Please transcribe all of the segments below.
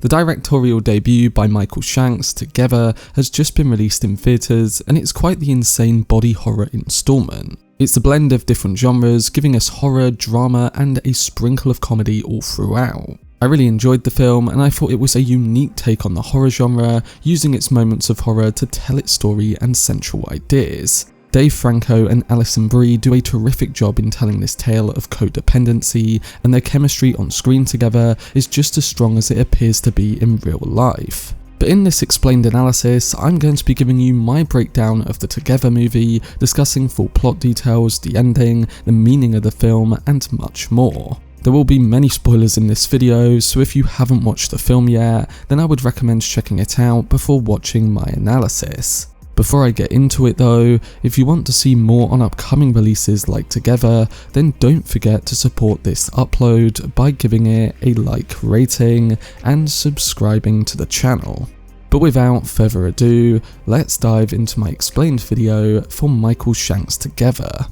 The directorial debut by Michael Shanks Together has just been released in theatres, and it's quite the insane body horror instalment. It's a blend of different genres, giving us horror, drama, and a sprinkle of comedy all throughout. I really enjoyed the film, and I thought it was a unique take on the horror genre, using its moments of horror to tell its story and central ideas. Franco and Alison Brie do a terrific job in telling this tale of codependency, and their chemistry on screen together is just as strong as it appears to be in real life. But in this explained analysis, I'm going to be giving you my breakdown of the Together movie, discussing full plot details, the ending, the meaning of the film, and much more. There will be many spoilers in this video, so if you haven't watched the film yet, then I would recommend checking it out before watching my analysis. Before I get into it though, if you want to see more on upcoming releases like Together, then don't forget to support this upload by giving it a like rating and subscribing to the channel. But without further ado, let's dive into my explained video for Michael Shanks Together.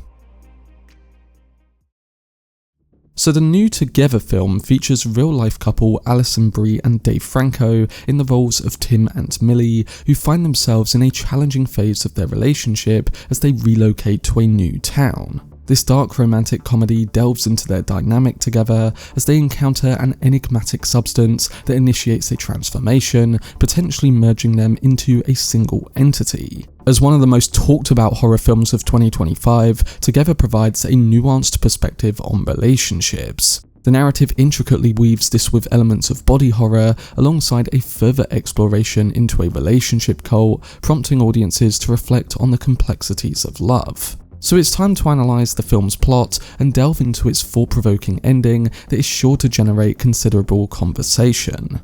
So the new Together film features real-life couple Alison Brie and Franco in the roles of Tim and Millie, who find themselves in a challenging phase of their relationship as they relocate to a new town. This dark romantic comedy delves into their dynamic together as they encounter an enigmatic substance that initiates a transformation, potentially merging them into a single entity. As one of the most talked about horror films of 2025, Together provides a nuanced perspective on relationships. The narrative intricately weaves this with elements of body horror alongside a further exploration into a relationship cult, prompting audiences to reflect on the complexities of love. So it's time to analyse the film's plot and delve into its thought-provoking ending that is sure to generate considerable conversation.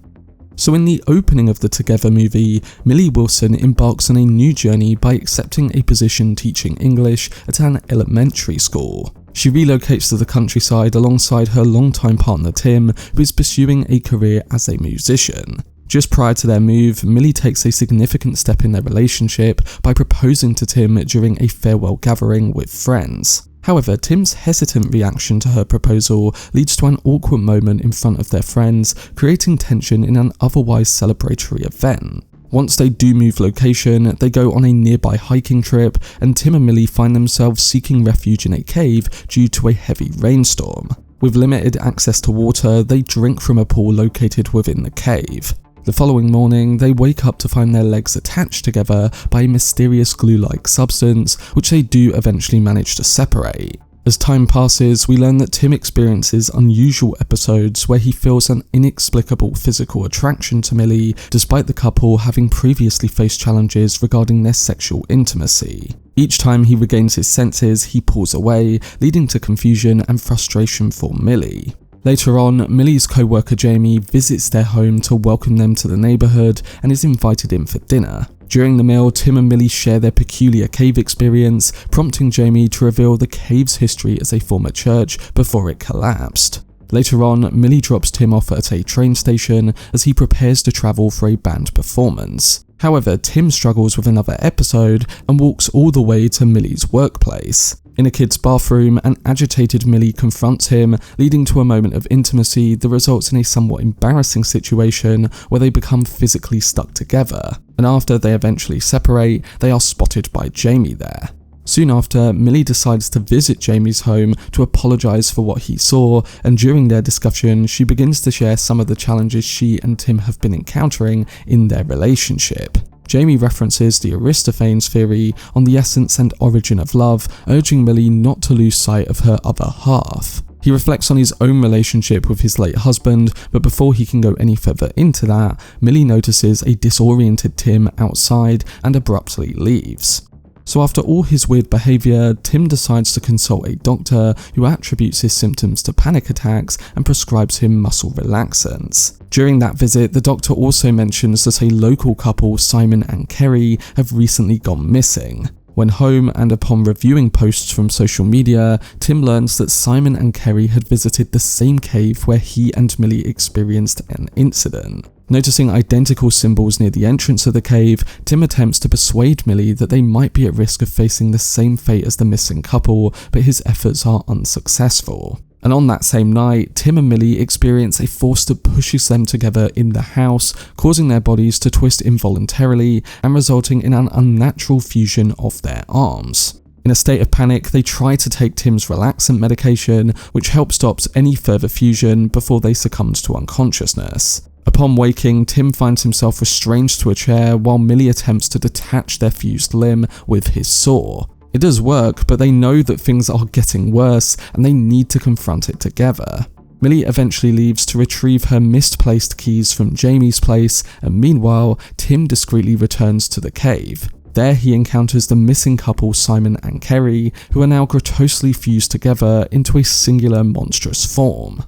So in the opening of the Together movie, Millie Wilson embarks on a new journey by accepting a position teaching English at an elementary school. She relocates to the countryside alongside her longtime partner Tim, who is pursuing a career as a musician. Just prior to their move, Millie takes a significant step in their relationship by proposing to Tim during a farewell gathering with friends. However, Tim's hesitant reaction to her proposal leads to an awkward moment in front of their friends, creating tension in an otherwise celebratory event. Once they do move location, they go on a nearby hiking trip, and Tim and Millie find themselves seeking refuge in a cave due to a heavy rainstorm. With limited access to water, they drink from a pool located within the cave. The following morning, they wake up to find their legs attached together by a mysterious glue-like substance, which they do eventually manage to separate. As time passes, we learn that Tim experiences unusual episodes where he feels an inexplicable physical attraction to Millie, despite the couple having previously faced challenges regarding their sexual intimacy. Each time he regains his senses, he pulls away, leading to confusion and frustration for Millie. Later on, Millie's co-worker Jamie visits their home to welcome them to the neighbourhood and is invited in for dinner. During the meal, Tim and Millie share their peculiar cave experience, prompting Jamie to reveal the cave's history as a former church before it collapsed. Later on, Millie drops Tim off at a train station as he prepares to travel for a band performance. However, Tim struggles with another episode and walks all the way to Millie's workplace. In a kid's bathroom, an agitated Millie confronts him, leading to a moment of intimacy that results in a somewhat embarrassing situation where they become physically stuck together, and after they eventually separate, they are spotted by Jamie there. Soon after, Millie decides to visit Jamie's home to apologise for what he saw, and during their discussion, she begins to share some of the challenges she and Tim have been encountering in their relationship. Jamie references the Aristophanes theory on the essence and origin of love, urging Millie not to lose sight of her other half. He reflects on his own relationship with his late husband, but before he can go any further into that, Millie notices a disoriented Tim outside and abruptly leaves. So after all his weird behaviour, Tim decides to consult a doctor who attributes his symptoms to panic attacks and prescribes him muscle relaxants. During that visit, the doctor also mentions that a local couple, Simon and Kerry, have recently gone missing. When home and upon reviewing posts from social media, Tim learns that Simon and Kerry had visited the same cave where he and Millie experienced an incident. Noticing identical symbols near the entrance of the cave, Tim attempts to persuade Millie that they might be at risk of facing the same fate as the missing couple, but his efforts are unsuccessful. And on that same night, Tim and Millie experience a force that pushes them together in the house, causing their bodies to twist involuntarily and resulting in an unnatural fusion of their arms. In a state of panic, they try to take Tim's relaxant medication, which helps stop any further fusion before they succumb to unconsciousness. Upon waking, Tim finds himself restrained to a chair while Millie attempts to detach their fused limb with his saw. It does work, but they know that things are getting worse and they need to confront it together. Millie eventually leaves to retrieve her misplaced keys from Jamie's place, and meanwhile, Tim discreetly returns to the cave. There he encounters the missing couple Simon and Kerry, who are now grotesquely fused together into a singular monstrous form.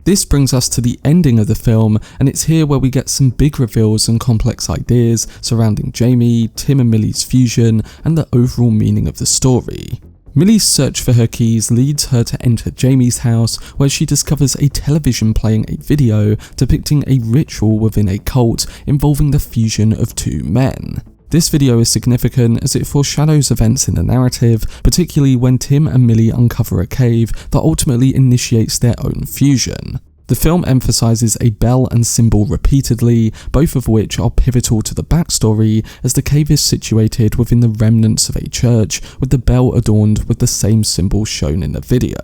This brings us to the ending of the film, and it's here where we get some big reveals and complex ideas surrounding Jamie, Tim and Millie's fusion, and the overall meaning of the story. Millie's search for her keys leads her to enter Jamie's house, where she discovers a television playing a video depicting a ritual within a cult involving the fusion of two men. This video is significant as it foreshadows events in the narrative, particularly when Tim and Millie uncover a cave that ultimately initiates their own fusion. The film emphasizes a bell and symbol repeatedly, both of which are pivotal to the backstory, as the cave is situated within the remnants of a church, with the bell adorned with the same symbol shown in the video.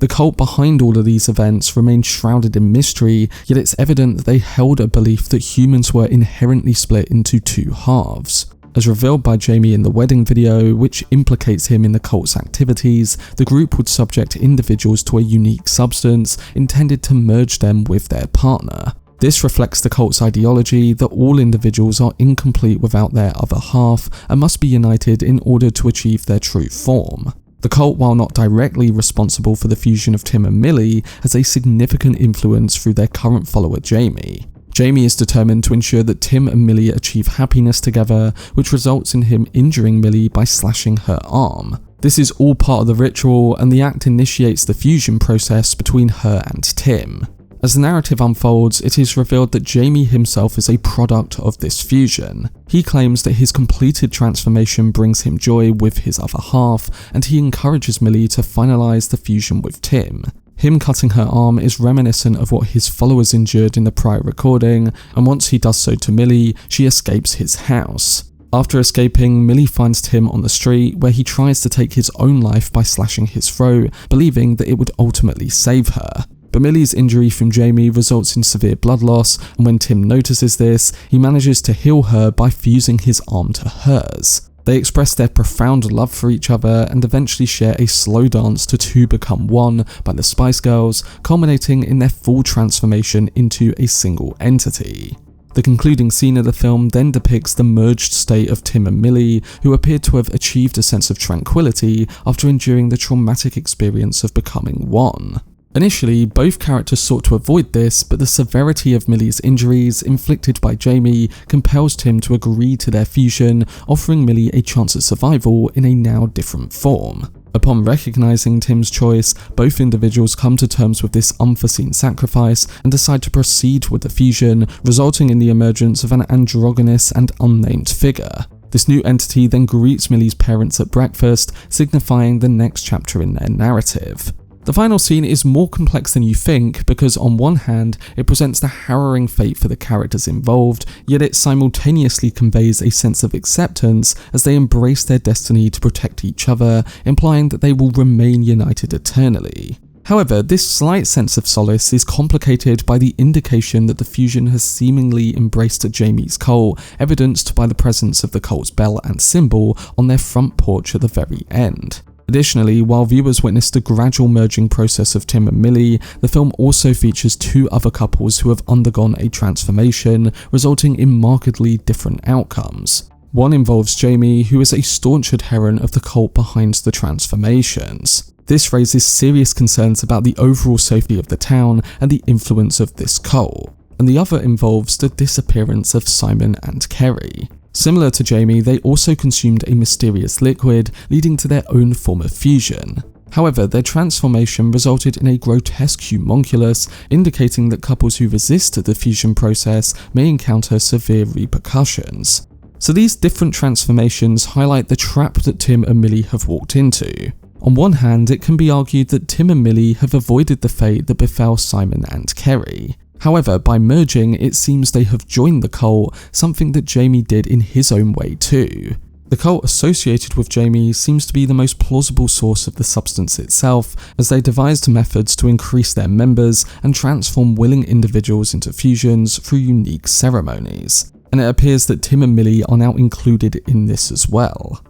The cult behind all of these events remains shrouded in mystery, yet it's evident that they held a belief that humans were inherently split into two halves. As revealed by Jamie in the wedding video, which implicates him in the cult's activities, the group would subject individuals to a unique substance intended to merge them with their partner. This reflects the cult's ideology that all individuals are incomplete without their other half and must be united in order to achieve their true form. The cult, while not directly responsible for the fusion of Tim and Millie, has a significant influence through their current follower Jamie. Jamie is determined to ensure that Tim and Millie achieve happiness together, which results in him injuring Millie by slashing her arm. This is all part of the ritual, and the act initiates the fusion process between her and Tim. As the narrative unfolds, it is revealed that Jamie himself is a product of this fusion. He claims that his completed transformation brings him joy with his other half, and he encourages Millie to finalize the fusion with Tim. Him cutting her arm is reminiscent of what his followers endured in the prior recording, and once he does so to Millie, she escapes his house. After escaping, Millie finds Tim on the street, where he tries to take his own life by slashing his throat, believing that it would ultimately save her. But Millie's injury from Jamie results in severe blood loss, and when Tim notices this, he manages to heal her by fusing his arm to hers. They express their profound love for each other and eventually share a slow dance to Two Become One by the Spice Girls, culminating in their full transformation into a single entity. The concluding scene of the film then depicts the merged state of Tim and Millie, who appear to have achieved a sense of tranquility after enduring the traumatic experience of becoming one. Initially, both characters sought to avoid this, but the severity of Millie's injuries inflicted by Jamie compels Tim to agree to their fusion, offering Millie a chance at survival in a now different form. Upon recognizing Tim's choice, both individuals come to terms with this unforeseen sacrifice and decide to proceed with the fusion, resulting in the emergence of an androgynous and unnamed figure. This new entity then greets Millie's parents at breakfast, signifying the next chapter in their narrative. The final scene is more complex than you think because on one hand, it presents the harrowing fate for the characters involved, yet it simultaneously conveys a sense of acceptance as they embrace their destiny to protect each other, implying that they will remain united eternally. However, this slight sense of solace is complicated by the indication that the fusion has seemingly embraced Jamie's cult, evidenced by the presence of the cult's bell and symbol on their front porch at the very end. Additionally, while viewers witness the gradual merging process of Tim and Millie, the film also features two other couples who have undergone a transformation, resulting in markedly different outcomes. One involves Jamie, who is a staunch adherent of the cult behind the transformations. This raises serious concerns about the overall safety of the town and the influence of this cult. And the other involves the disappearance of Simon and Kerry. Similar to Jamie, they also consumed a mysterious liquid, leading to their own form of fusion. However, their transformation resulted in a grotesque homunculus, indicating that couples who resist the fusion process may encounter severe repercussions. So these different transformations highlight the trap that Tim and Millie have walked into. On one hand, it can be argued that Tim and Millie have avoided the fate that befell Simon and Kerry. However, by merging, it seems they have joined the cult, something that Jamie did in his own way too. The cult associated with Jamie seems to be the most plausible source of the substance itself, as they devised methods to increase their members and transform willing individuals into fusions through unique ceremonies. And it appears that Tim and Millie are now included in this as well.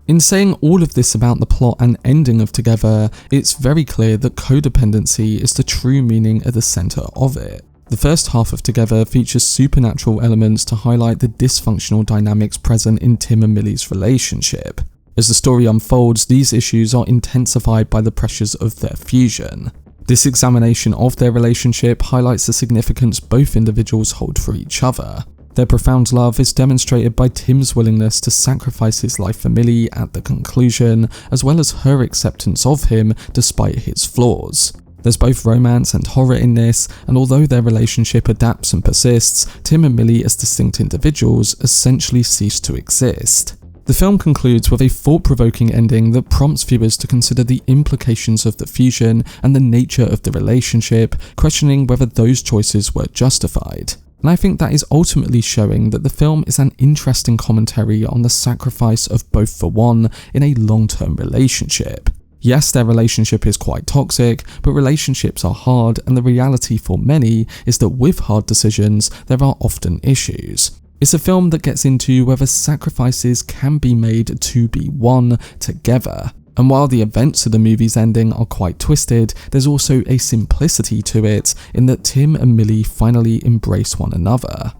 In saying all of this about the plot and ending of Together, it's very clear that codependency is the true meaning at the centre of it. The first half of Together features supernatural elements to highlight the dysfunctional dynamics present in Tim and Millie's relationship. As the story unfolds, these issues are intensified by the pressures of their fusion. This examination of their relationship highlights the significance both individuals hold for each other. Their profound love is demonstrated by Tim's willingness to sacrifice his life for Millie at the conclusion, as well as her acceptance of him despite his flaws. There's both romance and horror in this, and although their relationship adapts and persists, Tim and Millie as distinct individuals essentially cease to exist. The film concludes with a thought-provoking ending that prompts viewers to consider the implications of the fusion and the nature of the relationship, questioning whether those choices were justified. And I think that is ultimately showing that the film is an interesting commentary on the sacrifice of both for one in a long-term relationship. Yes, their relationship is quite toxic, but relationships are hard, and the reality for many is that with hard decisions, there are often issues. It's a film that gets into whether sacrifices can be made to be one together. And while the events of the movie's ending are quite twisted, there's also a simplicity to it in that Tim and Millie finally embrace one another.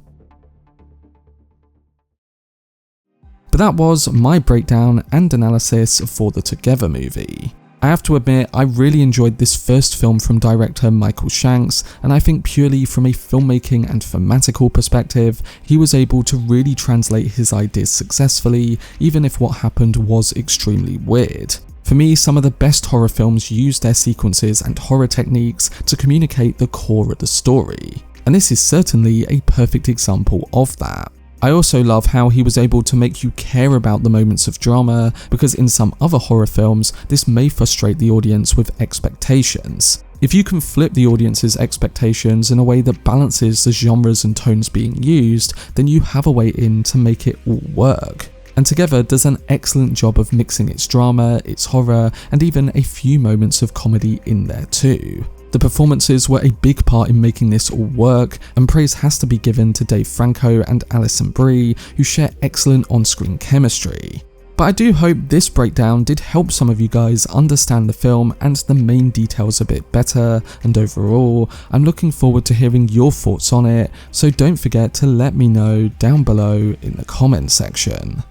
But that was my breakdown and analysis for the Together movie. I have to admit, I really enjoyed this first film from director Michael Shanks, and I think purely from a filmmaking and thematical perspective, he was able to really translate his ideas successfully, even if what happened was extremely weird. For me, some of the best horror films use their sequences and horror techniques to communicate the core of the story, and this is certainly a perfect example of that. I also love how he was able to make you care about the moments of drama, because in some other horror films, this may frustrate the audience with expectations. If you can flip the audience's expectations in a way that balances the genres and tones being used, then you have a way in to make it all work. And Together does an excellent job of mixing its drama, its horror, and even a few moments of comedy in there too. The performances were a big part in making this all work, and praise has to be given to Dave Franco and Alison Brie, who share excellent on-screen chemistry. But I do hope this breakdown did help some of you guys understand the film and the main details a bit better, and overall, I'm looking forward to hearing your thoughts on it, so don't forget to let me know down below in the comment section.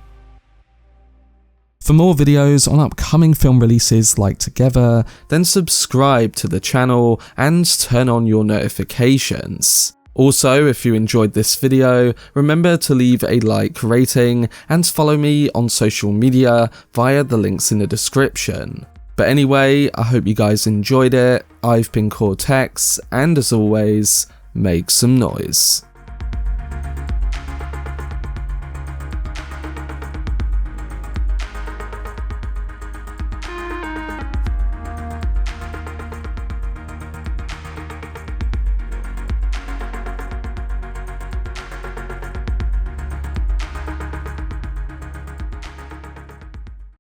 For more videos on upcoming film releases like Together, then subscribe to the channel and turn on your notifications. Also, if you enjoyed this video, remember to leave a like, rating, and follow me on social media via the links in the description. But anyway, I hope you guys enjoyed it. I've been Cortex, and as always, make some noise.